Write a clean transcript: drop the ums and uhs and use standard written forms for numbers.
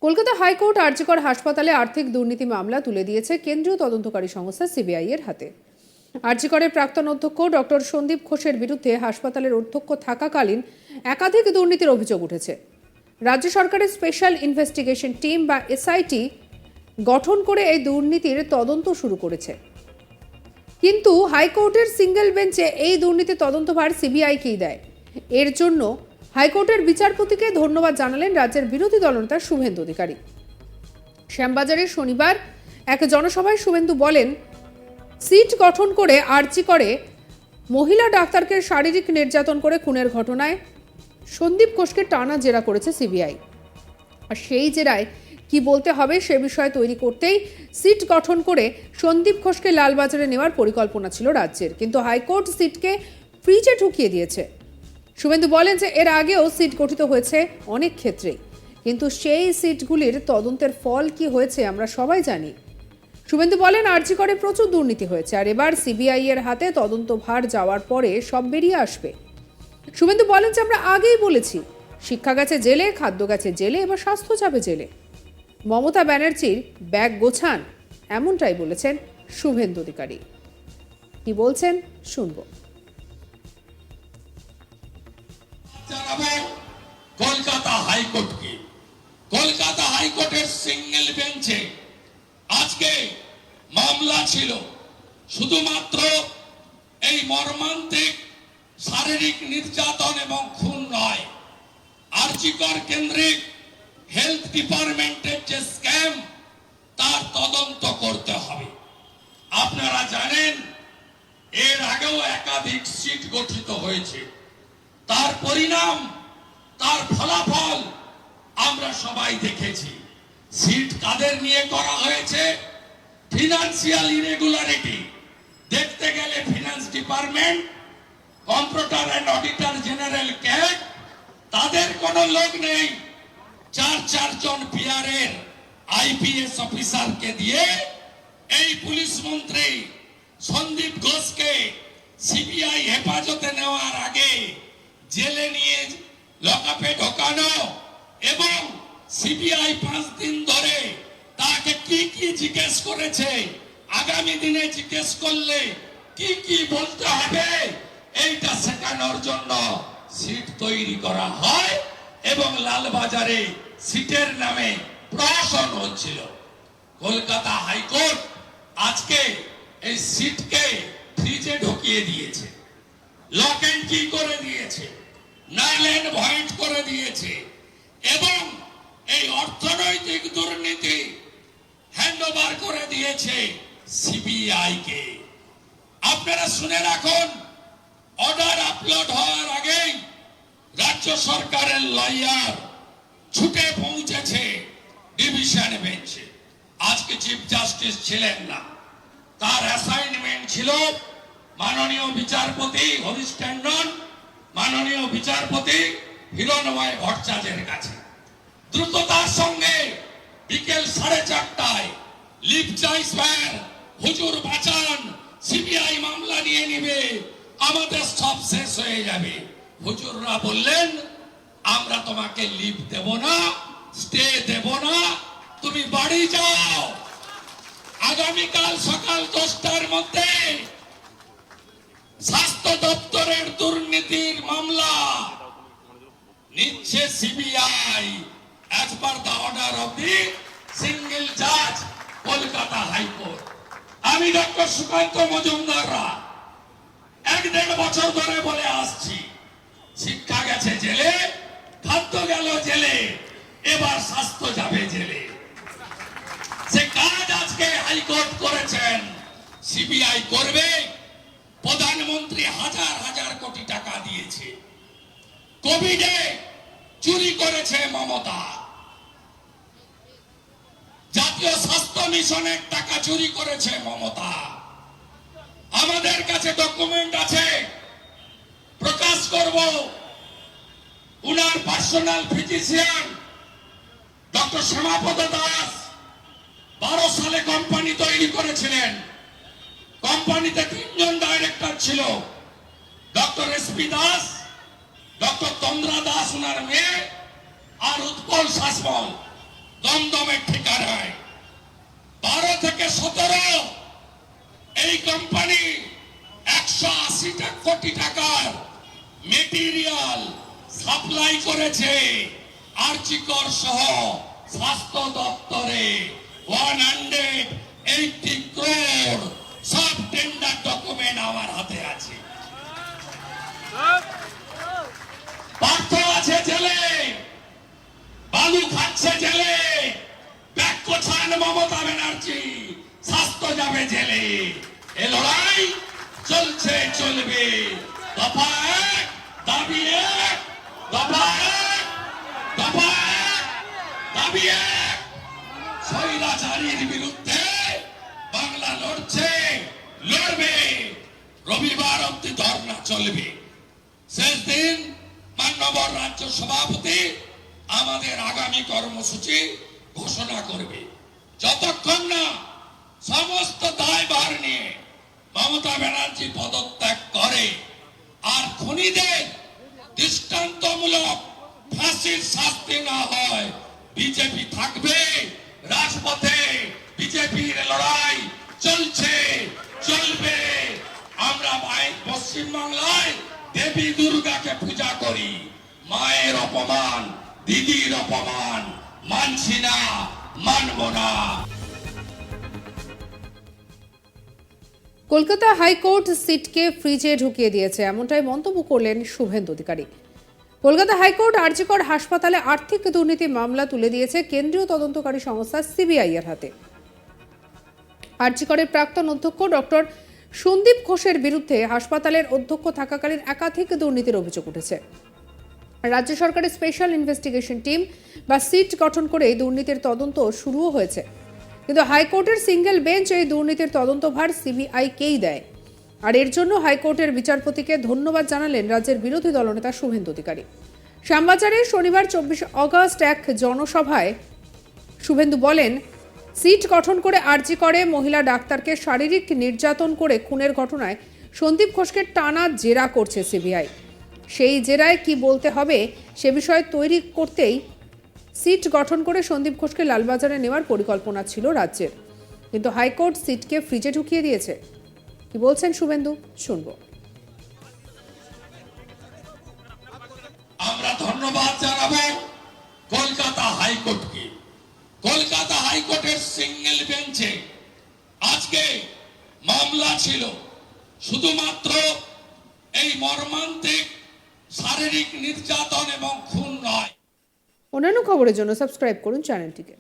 Kolkata high court RG Kar হাসপাতালে আর্থিক দুর্নীতি মামলা তুলে দিয়েছে কেন্দ্রীয় তদন্তকারী সংস্থা সিবিআই এর হাতে। আরজিকরের প্রাক্তন অধ্যক্ষ ডক্টর সন্দীপ ঘোষের বিরুদ্ধে হাসপাতালের অধ্যক্ষ থাকাকালীন একাধিক দুর্নীতির অভিযোগ উঠেছে। রাজ্য সরকারের স্পেশাল ইনভেস্টিগেশন টিম বা এসআইটি গঠন করে এই দুর্নীতির তদন্ত শুরু করেছে, কিন্তু হাইকোর্টের সিঙ্গেল বেঞ্চে এই দুর্নীতির তদন্তভার সিবিআইকেই দেয়। এর জন্য হাইকোর্টের বিচারপতিকে ধন্যবাদ জানালেন রাজ্যের বিরোধী দলনেতা শুভেন্দু অধিকারী। শ্যামবাজারে শনিবার এক জনসভায় শুভেন্দু বলেন, সিট গঠন করে আরজি করে মহিলা ডাক্তারকে শারীরিক নির্যাতন করে খুনের ঘটনায় সন্দীপ ঘোষকে টানা জেরা করেছে সিবিআই। আর সেই জেরায় কি বলতে হবে সে বিষয়ে তৈরি করতেই সিট গঠন করে সন্দীপ ঘোষকে লালবাজারে নেওয়ার পরিকল্পনা ছিল রাজ্যের, কিন্তু হাইকোর্ট সিটকে ফ্রিজে ঢুকিয়ে দিয়েছে। শুভেন্দু বলেন যে এর আগেও সিট গঠিত হয়েছে অনেক ক্ষেত্রেই, কিন্তু সেই সিটগুলির তদন্তের ফল কি হয়েছে আমরা সবাই জানি। শুভেন্দু বলেন, আরজি করে প্রচুর দুর্নীতি হয়েছে, আর এবার সিবিআই এর হাতে তদন্ত ভার যাওয়ার পরে সব বেরিয়ে আসবে। শুভেন্দু বলেন যে আমরা আগেই বলেছি, শিক্ষা গেছে জেলে, খাদ্য গেছে জেলে, এবার স্বাস্থ্য যাবে জেলে। মমতা ব্যানার্জির ব্যাগ গোছান, এমনটাই বলেছেন শুভেন্দু অধিকারী। কি বলছেন শুনবো। কলকাতা হাইকোর্টকে, কলকাতা হাইকোর্টের সিঙ্গেল বেঞ্চে আজকে মামলা ছিল শুধুমাত্র এই মর্মান্তিক শারীরিক নির্যাতন এবং খুন নয়, আরজিকর কেন্দ্রিক হেলথ ডিপার্টমেন্টের যে স্ক্যাম তার তদন্ত করতে হবে। আপনারা জানেন এর আগেও একাধিক সিট গঠিত হয়েছে, তার পরিণাম, তার ফলাফল আমরা সবাই দেখেছি। সিট কাদের নিয়ে করা হয়েছে? ফিনান্সিয়াল ইরেগুলারিটি দেখতে গেলে finance department, computer and auditor general cat, তাদের কোনো লোক নেই। চার জন পিআরের আইপিএস অফিসারকে দিয়ে এই পুলিশ মন্ত্রী সন্দীপ ঘোষকে সিবিআই হেফাজতে নেওয়ার আগে জেলে নিয়ে লকআপে ঢোকানো এবং সিবিআই 5 দিন ধরে তাকে কি কি জিজ্ঞেস করেছে, আগামী দিনে জিজ্ঞেস করলে কি কি বলতে হবে, এইটা শেখানোর জন্য সিট তৈরি করা হয় এবং লালবাজারে সিটের নামে প্রহসন হচ্ছিল। কলকাতা হাইকোর্ট আজকে এই সিটকে ফ্রিজে ঢুকিয়ে দিয়েছে, লক এন্ড কি করে দিয়েছে, নাল এন্ড ভয়েড করে দিয়েছে এবং এই অর্থনৈতিক দুর্নীতি হ্যান্ডওভার করে দিয়েছে সিবিআই কে। আপনারা শুনে রাখুন, অর্ডার আপলোড হওয়ার আগেই রাজ্য সরকারের লয়ার ছুটে পৌঁছেছে ডিভিশন বেঞ্চে। আজকে চিফ জাস্টিস ছিলেন না, তার অ্যাসাইনমেন্ট ছিল মাননীয় বিচারপতি হরিশ ট্যান্ডন, মাননীয় বিচারপতি হিরণময় ভট্টাচার্যের কাছে। দ্রুততার সঙ্গে বিকেল 4:30টায় লিভ চাইছেন, হুজুর বাঁচান, সিবিআই মামলা নিয়ে নিবে, আমাদের সব শেষ হয়ে যাবে। হুজুররা বললেন, আমরা তোমাকে লিভ দেব না, স্টে দেব না, তুমি বাড়ি যাও। আগামীকাল সকাল 10টার মধ্যে স্বাস্থ্য দপ্তরের দুর্নীতির মামলা নিচ্ছে CBI as per the order of the single judge Kolkata high court. আমি ডক্টর সুকান্ত মজুমদাররা 1-1.5 বছর ধরে বলে আসছি, শিক্ষা গেছে জেলে, খাদ্য গেল জেলে, এবার স্বাস্থ্য যাবে জেলে। সে কাজ আজকে হাইকোর্ট করেছেন, সিবিআই করবে। প্রধানমন্ত্রী হাজার হাজার কোটি টাকা দিয়েছে, কোভিডে চুরি করেছে মমতা, জাতীয় স্বাস্থ্য মিশনের টাকা চুরি করেছে মমতা। আমাদের কাছে ডকুমেন্ট আছে, প্রকাশ করব। উনার personal physician doctor Shyamapada Das 12 সালে কোম্পানি তৈরি করেছিলেন। কোম্পানিতে 3 জন ডাইরেক্টর ছিল, ডক্টর এসপি দাস, ডক্টর তন্দ্রা দাস উনার মেয়ে, আর উৎপল শাসমল। দমদমের ঠিকানায় 12 থেকে 17 এই কোম্পানি 180 কোটি টাকার মেটেরিয়াল সাপ্লাই করেছে আরজিকর সহ স্বাস্থ্য দপ্তরে 180 crore সব টেন্ডার ডকুমেন্ট আমার হাতে আছে। পার্থ আছে জেলে, বালু খাচ্ছে জেলে, ব্যাগ কোছান মমতা ব্যানার্জি, স্বাস্থ্য যাবে জেলে। এ লড়াই চলছে চলবে। দফা এক, দাবি এক, দফা এক, দফা এক, দাবি এক। স্বৈরাচারীর বিরুদ্ধে বাংলা লড়ছে, লড়বে। রবিবার অব্দি ধর্ণা চলবে। শেষ দিন মাননীয় রাজ্য সভাপতি আমাদের আগামী কর্মসূচি ঘোষণা করবে। যতক্ষণ না সমস্ত দায়ভার নিয়ে মমতা ব্যানার্জি পদত্যাগ করে আর খুনিদের দৃষ্টান্তমূলক ফাঁসির শাস্তি না হয়, বিজেপি থাকবে রাজপথে। বিজেপির লড়াই চলছে, চলবে। আমরা পশ্চিমবাংলায় দেবী দুর্গাকে পূজা করি। মায়ের অপমান, দিদির অপমান মানছি না, মানব না। কলকাতা হাইকোর্ট সিটকে ফ্রিজে ঢুকিয়ে দিয়েছে, এমনটাই মন্তব্য করলেন শুভেন্দু অধিকারী। কলকাতা হাইকোর্ট আরজিকর হাসপাতালে আর্থিক দুর্নীতি মামলা তুলে দিয়েছে কেন্দ্রীয় তদন্তকারী সংস্থা সিবিআই এর হাতে। আরজিকরের প্রাক্তন অধ্যক্ষ ডক্টর সন্দীপ ঘোষের বিরুদ্ধে হাসপাতালের অধ্যক্ষ থাকাকালীন একাধিক দুর্নীতির অভিযোগ উঠেছে। রাজ্য সরকারের স্পেশাল ইনভেস্টিগেশন টিম বা সিট গঠন করে এই দুর্নীতির তদন্ত শুরুও হয়েছে, কিন্তু হাইকোর্টের সিঙ্গেল বেঞ্চ এই দুর্নীতির তদন্তভার সিবিআইকেই দেয়। আর এর জন্য হাইকোর্টের বিচারপতিকে ধন্যবাদ জানালেন রাজ্যের বিরোধী দলনেতা শুভেন্দু অধিকারী। শ্যামবাজারে শনিবার 24 অগস্ট এক জনসভায় শুভেন্দু বলেন, সিট গঠন করে আরজি করে মহিলা ডাক্তারকে শারীরিক নির্যাতন করে খুনের ঘটনায় সন্দীপ ঘোষকে টানা জেরা করছে সিবিআই। সেই জেরায় কি বলতে হবে সে বিষয়ে তৈরি করতেই সিট গঠন করে সন্দীপ ঘোষকে লালবাজারে নেওয়ার পরিকল্পনা ছিল রাজ্যের, কিন্তু হাইকোর্ট সিটকে ফ্রিজে ঢুকিয়ে দিয়েছে। কি বলছেন শুভেন্দু, শুনবো। আমরা ধন্যবাদ জানাবো কলকাতা হাইকোর্টকে। কলকাতা হাইকোর্টের সিঙ্গেল বেঞ্চে আজকে মামলা ছিল শুধুমাত্র এই মর্মান্তিক শারীরিক নির্যাতন এবং খুন নয়। অন্যান্য খবরের জন্য সাবস্ক্রাইব করুন চ্যানেলটিকে।